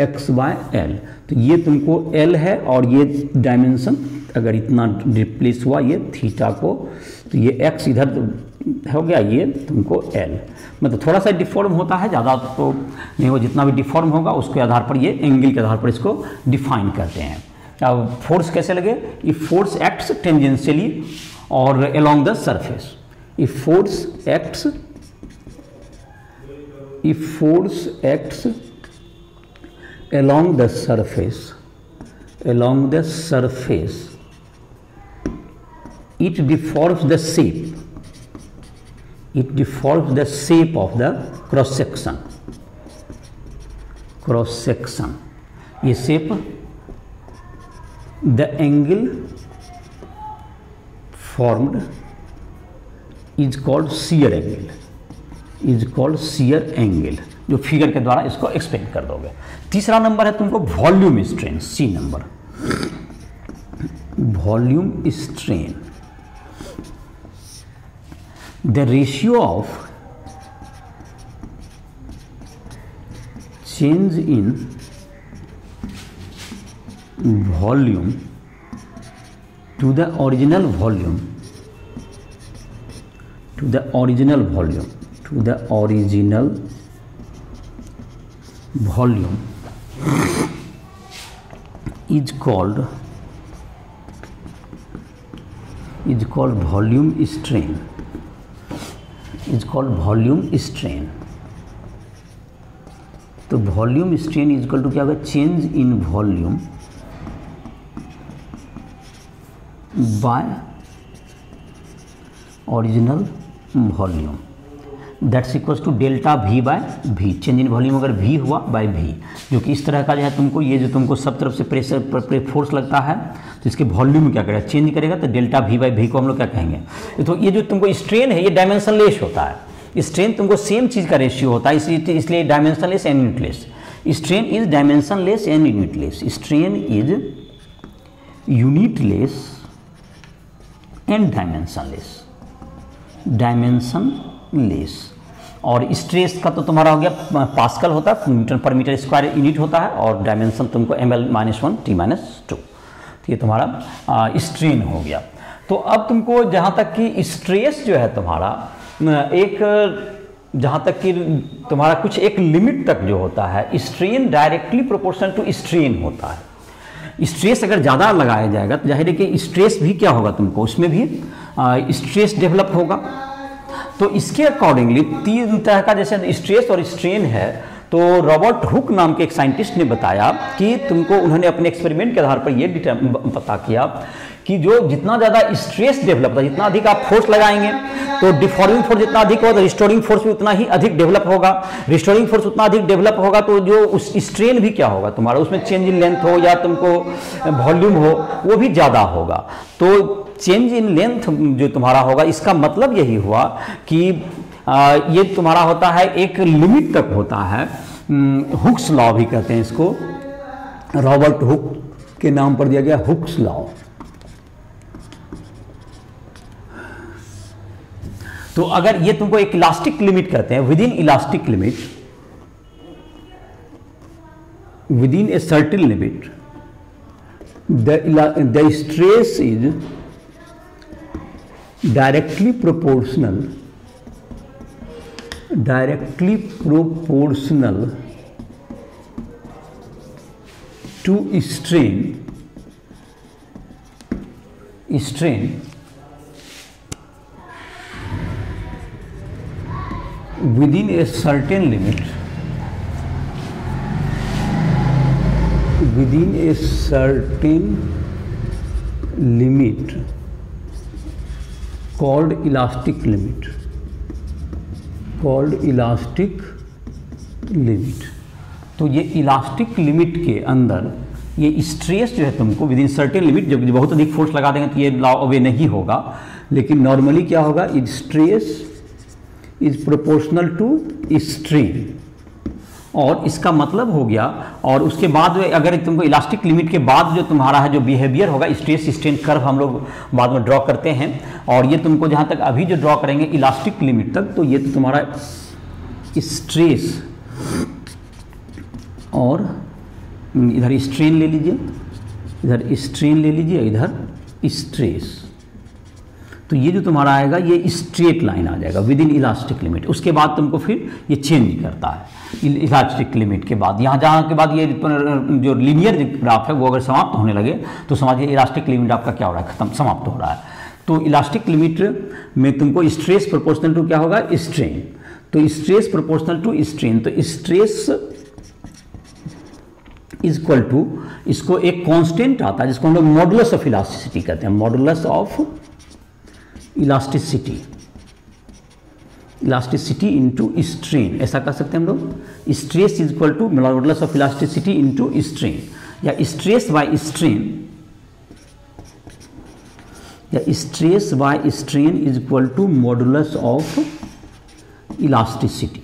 x बाय एल, तो ये तुमको L है और ये डायमेंशन अगर इतना रिप्लेस हुआ ये थीटा को, तो ये x इधर हो गया, ये तुमको L, मतलब थोड़ा सा डिफॉर्म होता है, ज़्यादा तो नहीं हो, जितना भी डिफॉर्म होगा उसके आधार पर ये एंगल के आधार पर इसको डिफाइन करते हैं। अब फोर्स कैसे लगे, इफ फोर्स एक्ट्स टेंजेंशियली और along the surface, if force acts along the surface it deforms the shape of the cross section, ये shape, the angle formed is called shear angle, जो figure के द्वारा इसको explain कर दोगे। तीसरा number है तुमको volume strain, C number, volume strain, the ratio of change in volume to the original volume is called volume strain, तो volume strain is equal to क्या होगा, change in volume by original volume, that's equals to delta V by V, change in volume अगर V हुआ by V, जो कि इस तरह का जो है तुमको ये जो तुमको सब तरफ से प्रेशर फोर्स लगता है तो इसके वॉल्यूम में क्या करेगा, चेंज करेगा, तो डेल्टा वी बाय वी को हम लोग क्या कहेंगे। तो ये जो तुमको स्ट्रेन है ये डायमेंशनलेस होता है, स्ट्रेन तुमको सेम चीज़ का रेशियो होता है, इसलिए dimensionless and unitless, strain is dimensionless and unitless, strain is unitless and dimensionless, और स्ट्रेस का तो तुम्हारा हो गया पास्कल होता है, Newton per metre square unit होता है, और डायमेंशन तुमको ml-1 T-2। तो ये तुम्हारा स्ट्रेन हो गया। तो अब तुमको जहाँ तक कि स्ट्रेस जो है तुम्हारा एक, जहाँ तक कि तुम्हारा कुछ एक लिमिट तक जो होता है, strain directly proportional to strain होता है। स्ट्रेस अगर ज़्यादा लगाया जाएगा तो जाहिर है कि स्ट्रेस भी क्या होगा, तुमको उसमें भी स्ट्रेस डेवलप होगा। तो इसके अकॉर्डिंगली तीन तरह का जैसे स्ट्रेस और स्ट्रेन है, तो रॉबर्ट हुक नाम के एक साइंटिस्ट ने बताया कि तुमको, उन्होंने अपने एक्सपेरिमेंट के आधार पर यह पता किया कि जो जितना ज़्यादा स्ट्रेस डेवलप होता है, जितना अधिक आप फोर्स लगाएंगे तो डिफॉर्मिंग फोर्स जितना अधिक होगा तो रिस्टोरिंग फोर्स भी उतना ही अधिक डेवलप होगा। रिस्टोरिंग फोर्स उतना अधिक डेवलप होगा तो जो उस स्ट्रेन भी क्या होगा तुम्हारा, उसमें चेंज इन लेंथ हो या तुमको वॉल्यूम हो, वो भी ज़्यादा होगा। तो चेंज इन लेंथ जो तुम्हारा होगा, इसका मतलब यही हुआ कि ये तुम्हारा होता है एक लिमिट तक होता है। हुक्स लॉ भी कहते हैं इसको, रॉबर्ट हुक के नाम पर दिया गया हुक्स लॉ। तो अगर ये तुमको एक इलास्टिक लिमिट कहते हैं, with in elastic limit, with in a certain limit the stress is directly proportional to strain within a certain limit, called elastic limit। तो ये इलास्टिक लिमिट के अंदर ये स्ट्रेस जो है तुमको विद इन सर्टेन लिमिट, जब बहुत अधिक फोर्स लगा देंगे तो ये लॉ अवे नहीं होगा, लेकिन नॉर्मली क्या होगा, stress is proportional to strain. और इसका मतलब हो गया, और उसके बाद अगर तुमको इलास्टिक लिमिट के बाद जो तुम्हारा है जो बिहेवियर होगा, स्ट्रेस स्ट्रेन कर्व हम लोग बाद में ड्रॉ करते हैं, और ये तुमको जहाँ तक अभी जो ड्रॉ करेंगे इलास्टिक लिमिट तक, तो ये तो तुम्हारा स्ट्रेस और इधर स्ट्रेन ले लीजिए, इधर स्ट्रेन ले लीजिए, इधर स्ट्रेस, तो ये जो तुम्हारा आएगा ये स्ट्रेट लाइन आ जाएगा विद इन इलास्टिक लिमिट। उसके बाद तुमको फिर ये चेंज करता है इलास्टिक लिमिट के बाद, यहाँ जहाँ के बाद ये जो लीनियर ग्राफ है वो अगर समाप्त होने लगे तो समझिए इलास्टिक लिमिट आपका क्या हो रहा है, खत्म, समाप्त हो रहा है। तो इलास्टिक लिमिट में तुमको स्ट्रेस प्रोपोर्शनल टू क्या होगा, स्ट्रेन। तो स्ट्रेस प्रोपोर्शनल टू स्ट्रेन, तो स्ट्रेस इज इक्वल टू, इसको एक कांस्टेंट आता है जिसको हम लोग मॉडुलस ऑफ इलास्टिसिटी कहते हैं, modulus of elasticity into strain, ऐसा कर सकते हैं हम लोग। Stress is equal to modulus of elasticity into strain, या स्ट्रेस बाय स्ट्रेन, या stress by strain is equal to modulus of elasticity,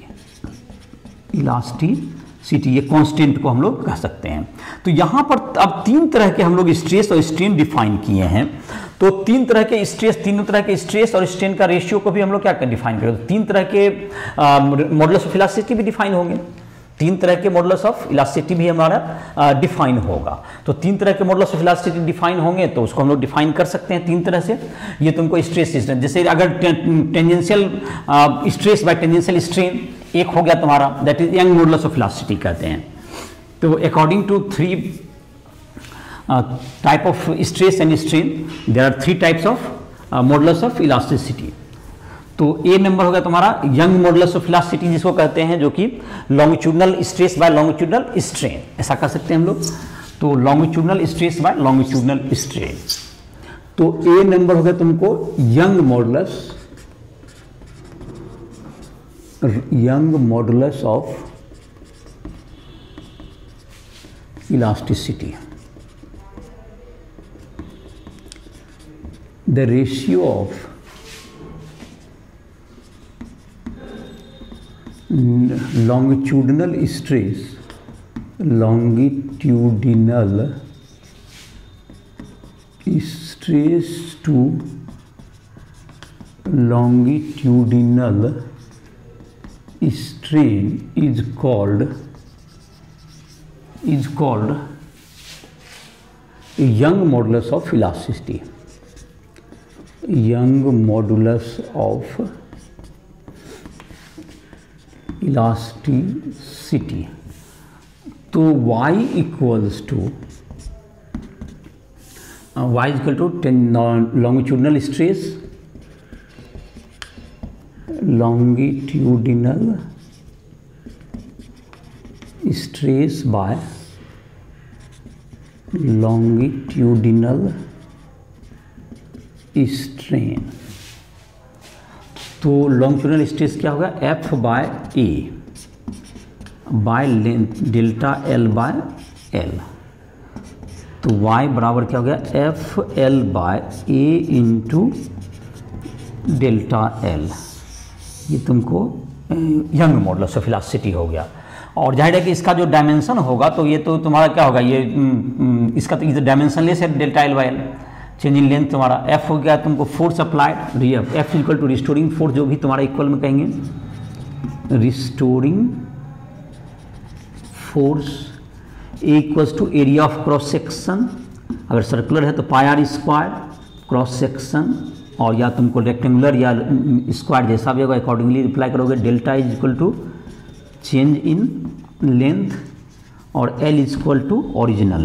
ये कांस्टेंट को हम लोग कह सकते हैं। तो यहाँ पर अब तीन तरह के हम लोग स्ट्रेस और स्ट्रेन डिफाइन किए हैं। तो तीन तरह के स्ट्रेस और स्ट्रेन का रेशियो को भी हम लोग क्या डिफाइन करें, तो तीन तरह के मॉडुलस ऑफ इलास्टिसिटी भी डिफाइन होंगे, तीन तरह के मॉडुलस ऑफ इलास्टिसिटी भी हमारा डिफाइन होगा। तो तीन तरह के मॉडुलस ऑफ इलास्टिसिटी डिफाइन होंगे तो उसको हम लोग डिफाइन कर सकते हैं तीन तरह से। ये तुमको स्ट्रेस, जैसे अगर tangential stress by tangential strain एक हो गया तुम्हारा, that is Young modulus of elasticity कहते हैं। तो according to three type of stress and strain, there are three types of modulus of elasticity. तो ए नंबर होगा तुम्हारा यंग मॉडुलस ऑफ इलास्टिसिटी जिसको कहते हैं, जो कि longitudinal stress by longitudinal strain, ऐसा कर सकते हैं हम लोग। तो longitudinal stress by longitudinal strain, तो ए नंबर होगा तुमको young modulus of elasticity. The ratio of longitudinal stress to longitudinal strain is called young modulus of elasticity. Young modulus of elasticity. तो y equals to longitudinal stress by longitudinal strain. तो longitudinal stress क्या होगा, F by A by length delta L by L. तो y बराबर क्या हो गया, F L by A into delta L. ये तुमको यंग मॉडुलस ऑफ इलास्टिसिटी हो गया. और जाहिर है कि इसका जो डायमेंशन होगा तो ये तो तुम्हारा क्या होगा, ये इसका तो डायमेंशन लेस है delta L by L. Change in length तुम्हारा F हो गया तुमको force applied, F equal to restoring force, जो भी तुम्हारा इक्वल में कहेंगे restoring force. A equals to area of cross section, अगर सर्कुलर है तो pi R square cross section, और या तुमको रेक्टेंगुलर या स्क्वायर जैसा भी होगा अकॉर्डिंगली रिप्लाई करोगे. Delta is equal to change in length और L is equal to original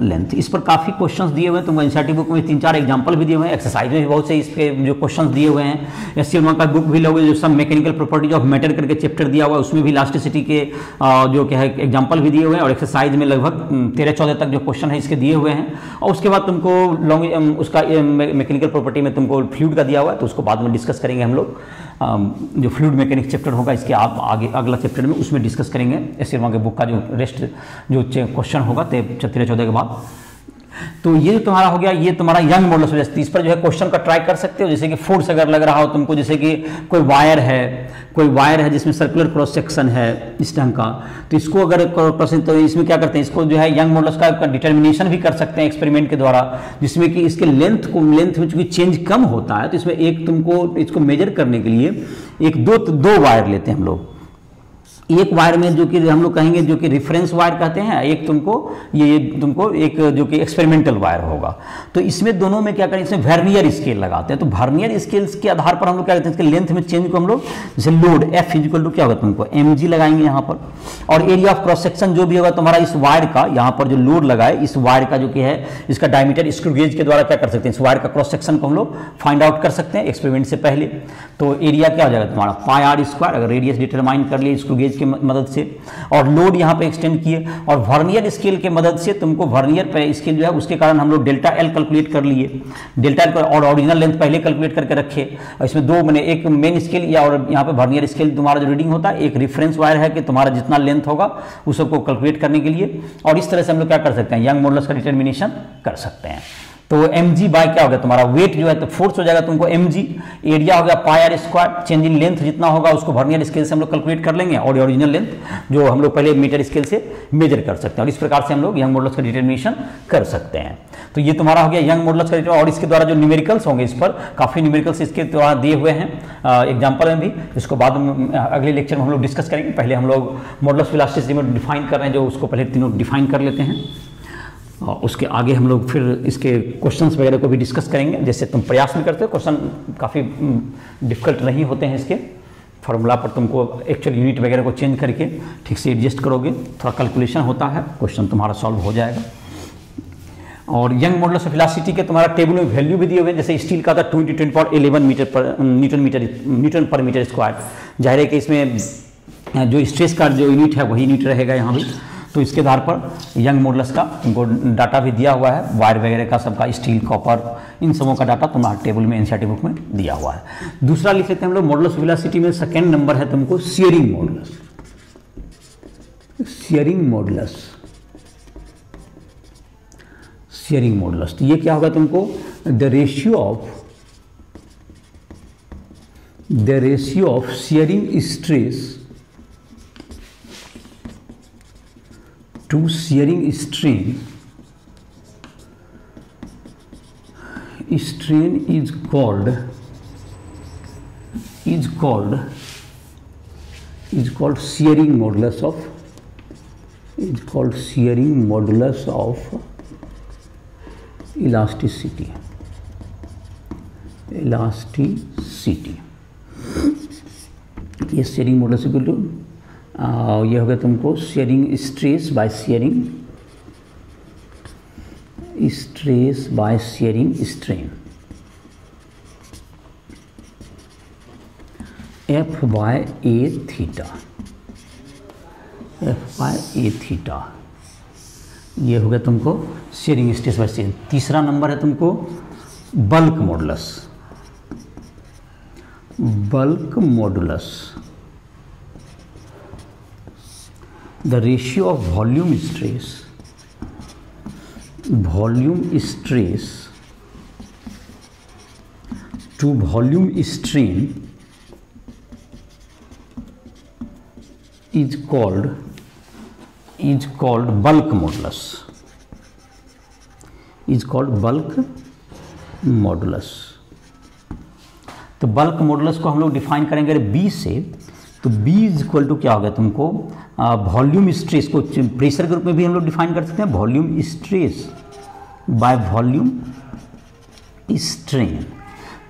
length. इस पर काफ़ी क्वेश्चंस दिए हुए हैं तुमको. एनसीईआरटी बुक में 3-4 एग्जांपल भी दिए हुए हैं, एक्सरसाइज में भी बहुत से इस पे जो क्वेश्चंस दिए हुए हैं. SCM का बुक भी लोगे जो सब मैकेनिकल प्रॉपर्टीज ऑफ मैटर करके चैप्टर दिया हुआ है, उसमें भी इलास्टिसिटी के जो क्या है एग्जाम्पल भी दिए हुए हैं, और एक्सरसाइज में लगभग 13-14 तक जो क्वेश्चन है इसके दिए हुए हैं. और उसके बाद तुमको उसका मैकेनिकल प्रॉपर्टी में तुमको फ्लूइड का दिया हुआ है, तो उसको बाद में डिस्कस करेंगे हम लोग. जो फ्लूइड मैकेनिक्स चैप्टर होगा इसके आप आगे अगला चैप्टर में उसमें डिस्कस करेंगे. SCM के बुक का जो रेस्ट जो क्वेश्चन होगा 13-14 के बाद. तो ये तुम्हारा हो गया, ये तुम्हारा यंग मॉडुलस ऑफ इलास्टिसिटी. इस पर जो है क्वेश्चन का ट्राई कर सकते हो, जैसे कि फोर्स अगर लग रहा हो तुमको, जैसे कि कोई वायर है जिसमें सर्कुलर क्रॉस सेक्शन है इस ढंग का, तो इसको अगर तो इसमें क्या करते हैं, इसको जो है यंग मॉडुलस का डिटर्मिनेशन भी कर सकते हैं एक्सपेरिमेंट के द्वारा, जिसमें कि इसके लेंथ में चूंकि चेंज कम होता है तो इसमें एक तुमको इसको मेजर करने के लिए एक दो वायर लेते हैं हम लोग. एक वायर में जो कि हम लोग कहेंगे जो कि रेफरेंस वायर कहते हैं, एक तुमको ये तुमको एक जो कि एक्सपेरिमेंटल वायर होगा. तो इसमें दोनों में क्या करें, इसमें वर्नियर स्केल लगाते हैं. तो वर्नियर स्केल्स के आधार पर हम लोग क्या करते हैं, इसके लेंथ में चेंज को हम लोग जैसे लोड F इक्वल टू क्या होगा तुमको mg लगाएंगे यहाँ पर, और एरिया ऑफ क्रॉस सेक्शन जो भी होगा तुम्हारा इस वायर का, यहाँ पर जो लोड लगाए इस वायर का जो कि है इसका डायमीटर स्क्रू गेज के द्वारा क्या कर सकते हैं, इस वायर का क्रॉस सेक्शन को हम लोग फाइंड आउट कर सकते हैं एक्सपेरिमेंट से पहले. तो एरिया क्या हो जाएगा तुम्हारा पाई आर स्क्वायर, अगर रेडियस डिटरमाइन कर लिए स्क्रू गेज की मदद से, और लोड यहाँ पे एक्सटेंड किए, और वर्नियर स्केल के मदद से तुमको वर्नियर पे स्केल जो है उसके कारण हम लोग डेल्टा L कैलकुलेट कर लिए. डेल्टा L और ओरिजिनल लेंथ पहले कैलकुलेट करके रखे, और इसमें दो मैंने एक मेन स्केल या और यहाँ पे वर्नियर स्केल तुम्हारा जो रीडिंग होता है, एक रेफरेंस वायर है कि तुम्हारा जितना लेंथ होगा उस सबको कैलकुलेट करने के लिए. और इस तरह से हम लोग क्या कर सकते हैं, यंग मॉडुलस का डिटर्मिनेशन कर सकते हैं. तो mg बाय क्या हो गया तुम्हारा वेट जो है, तो फोर्स हो जाएगा तुमको mg, एरिया हो गया pi R square, change in length जितना होगा उसको वर्नियर स्केल से हम लोग कैलकुलेट कर लेंगे, और ओरिजिनल लेंथ जो हम लोग पहले मीटर स्केल से मेजर कर सकते हैं. और इस प्रकार से हम लोग यंग मॉडुलस का डिटर्मिनेशन कर सकते हैं. तो ये तुम्हारा हो गया यंग मॉडुलस का डिटर्मिनेशन. और इसके द्वारा जो न्यूमेरिकल्स होंगे, इस पर काफ़ी न्यूमेरिकल्स इसके द्वारा दिए हुए हैं एग्जाम्पल में भी, इसको बाद में अगले लेक्चर में हम लोग डिस्कस करेंगे. पहले हम लोग मॉडुलस ऑफ इलास्टिसिटी में डिफाइन कर रहे हैं, जो उसको पहले तीनों डिफाइन कर लेते हैं, और उसके आगे हम लोग फिर इसके क्वेश्चंस वगैरह को भी डिस्कस करेंगे. जैसे तुम प्रयास में करते हो, क्वेश्चन काफ़ी डिफिकल्ट नहीं होते हैं. इसके फार्मूला पर तुमको एक्चुअल यूनिट वगैरह को चेंज करके ठीक से एडजस्ट करोगे, थोड़ा कैलकुलेशन होता है, क्वेश्चन तुम्हारा सॉल्व हो जाएगा. और यंग मॉडुलस ऑफ इलास्टिसिटी के तुम्हारा टेबल में वैल्यू भी दिए हुए हैं. जैसे स्टील का था 20 न्यूटन पर मीटर स्क्वायर. जाहिर है कि इसमें जो स्ट्रेस का जो यूनिट है वही यूनिट रहेगा यहाँ भी. तो इसके आधार पर यंग मॉडुलस का तुमको डाटा भी दिया हुआ है, वायर वगैरह का सबका, स्टील कॉपर इन सबों का डाटा तुम्हारा टेबल में एनसीईआरटी बुक में दिया हुआ है. दूसरा लिख लेते हैं हम लोग मॉडुलस ऑफ इलास्टिसिटी में सेकेंड नंबर है तुमको शियरिंग मॉडुलस. शियरिंग मॉडुलस तो ये क्या होगा तुमको, the ratio of shearing stress to shearing strain is called is called shearing modulus of elasticity. ये शेयरिंग मॉडुलस इक्वल टू ये हो गया तुमको shearing stress by shearing strain F by A थीटा, ये हो गया तुमको शेयरिंग स्ट्रेस बाय शेयरिंग। तीसरा नंबर है तुमको bulk modulus, the ratio of volume stress to volume strain is called bulk modulus. तो बल्क मॉडुलस को हम लोग डिफाइन करेंगे बी से। तो बी इज इक्वल टू क्या हो गया तुमको वॉल्यूम स्ट्रेस को प्रेशर के रूप में भी हम लोग डिफाइन कर सकते हैं, volume stress by volume strain.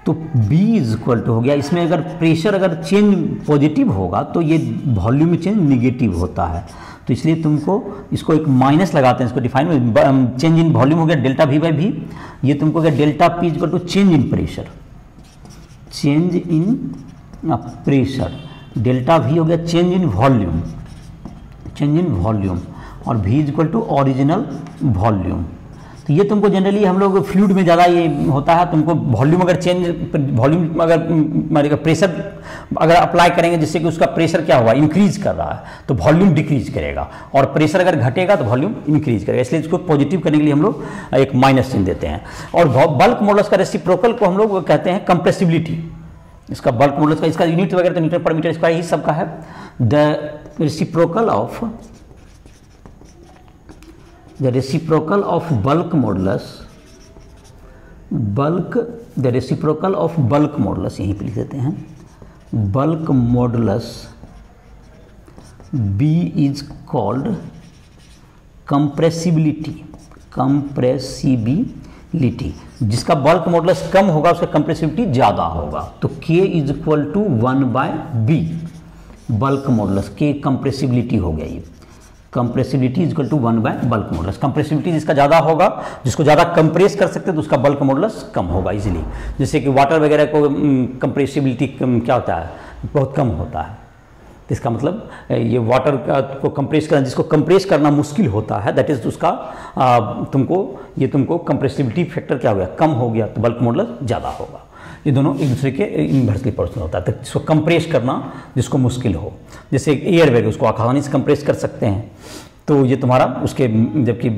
तो B इज इक्वल टू हो गया, इसमें अगर प्रेशर अगर चेंज पॉजिटिव होगा तो ये वॉल्यूम में चेंज निगेटिव होता है, तो इसलिए तुमको इसको एक माइनस लगाते हैं, इसको डिफाइन में चेंज इन वॉल्यूम हो गया डेल्टा V बाई V। ये तुमको क्या delta P is equal to change in pressure, delta V हो गया चेंज इन वॉल्यूम, और V is equal to original volume. तो ये तुमको जनरली हम लोग फ्लूइड में ज़्यादा ये होता है, तुमको वॉल्यूम अगर प्रेशर अगर अप्लाई करेंगे जिससे कि उसका प्रेशर क्या हुआ इंक्रीज कर रहा है तो वॉल्यूम डिक्रीज करेगा, और प्रेशर अगर घटेगा तो वॉल्यूम इंक्रीज करेगा, इसलिए इसको पॉजिटिव करने के लिए हम लोग एक माइनस चिन्ह देते हैं। और बल्क मॉडुलस का रेसिप्रोकल को हम लोग कहते हैं कंप्रेसिबिलिटी। इसका बल्क मॉडुलस का इसका यूनिट वगैरह तो न्यूटन पर मीटर स्क्वायर ही सबका है। The reciprocal of bulk modulus यहीं पे लिख देते हैं, bulk modulus B is called compressibility. जिसका बल्क मॉडुलस कम होगा उसका कंप्रेसिबिलिटी ज़्यादा होगा। तो K is equal to 1/B bulk modulus, K compressibility हो गया। ये कंप्रेसिबिलिटी इज इक्वल टू 1/बल्क मॉडुलस। कंप्रेसिबिलिटी जिसका ज़्यादा होगा, जिसको ज़्यादा कंप्रेस कर सकते हैं तो उसका बल्क मॉडुलस कम होगा इजीली। जैसे कि वाटर वगैरह को कंप्रेसिबिलिटी क्या होता है, बहुत कम होता है, तो इसका मतलब ये वाटर को कंप्रेस करना, जिसको कंप्रेस करना मुश्किल होता है, दैट इज उसका तुमको कंप्रेसिबिलिटी फैक्टर क्या हो गया, कम हो गया, तो बल्क मॉडुलस ज़्यादा होगा। ये दोनों एक दूसरे के इन्वर्सली प्रोपोर्शनल होता है। तो जिसको कंप्रेस करना जिसको मुश्किल हो, जैसे एयर वगैरह उसको आसानी से कंप्रेस कर सकते हैं, तो ये तुम्हारा उसके जबकि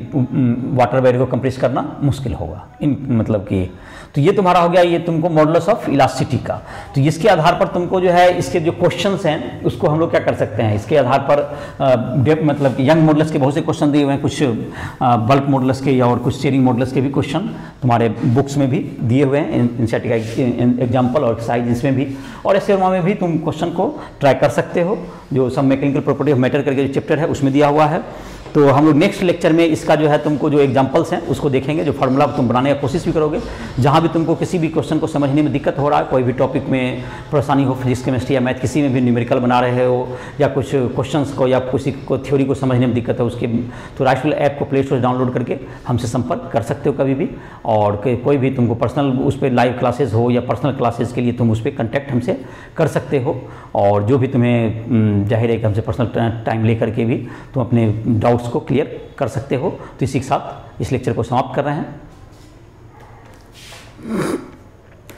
वाटर वगैरह को कंप्रेस करना मुश्किल होगा मतलब कि। तो ये तुम्हारा हो गया ये तुमको मॉडुलस ऑफ इलास्टिसिटी का। तो इसके आधार पर तुमको जो है इसके जो क्वेश्चंस हैं उसको हम लोग क्या कर सकते हैं, इसके आधार पर मतलब यंग मॉडुलस के बहुत से क्वेश्चन दिए हुए हैं, कुछ बल्क मॉडुलस के या और कुछ शेयरिंग मॉडुलस के भी क्वेश्चन तुम्हारे बुक्स में भी दिए हुए हैं, एनसीईआरटी का एग्जाम्पल और एक्सरसाइज इसमें भी, और ऐसे में भी तुम क्वेश्चन को ट्राई कर सकते हो। जो सब मैकेनिकल प्रॉपर्टी ऑफ मैटर करके जो चैप्टर है उसमें दिया हुआ है। तो हम लोग नेक्स्ट लेक्चर में इसका जो है तुमको जो एग्जांपल्स हैं उसको देखेंगे, जो फार्मूला तुम बनाने की कोशिश भी करोगे। जहाँ भी तुमको किसी भी क्वेश्चन को समझने में दिक्कत हो रहा है, कोई भी टॉपिक में परेशानी हो, फिजिक्स केमिस्ट्री या मैथ किसी में भी न्यूमेरिकल बना रहे हो, या कुछ क्वेश्चंस को या किसी को थ्योरी को समझने में दिक्कत है, उसके तो राइफल ऐप को प्ले स्टोर डाउनलोड करके हमसे संपर्क कर सकते हो कभी भी। और कोई भी तुमको पर्सनल उस पर लाइव क्लासेज हो या पर्सनल क्लासेज के लिए तुम उस पर कॉन्टैक्ट हमसे कर सकते हो। और जो भी तुम्हें जाहिर है कि हमसे पर्सनल टाइम लेकर के भी तुम अपने डाउट्स को क्लियर कर सकते हो। तो इसी के साथ इस लेक्चर को समाप्त कर रहे हैं।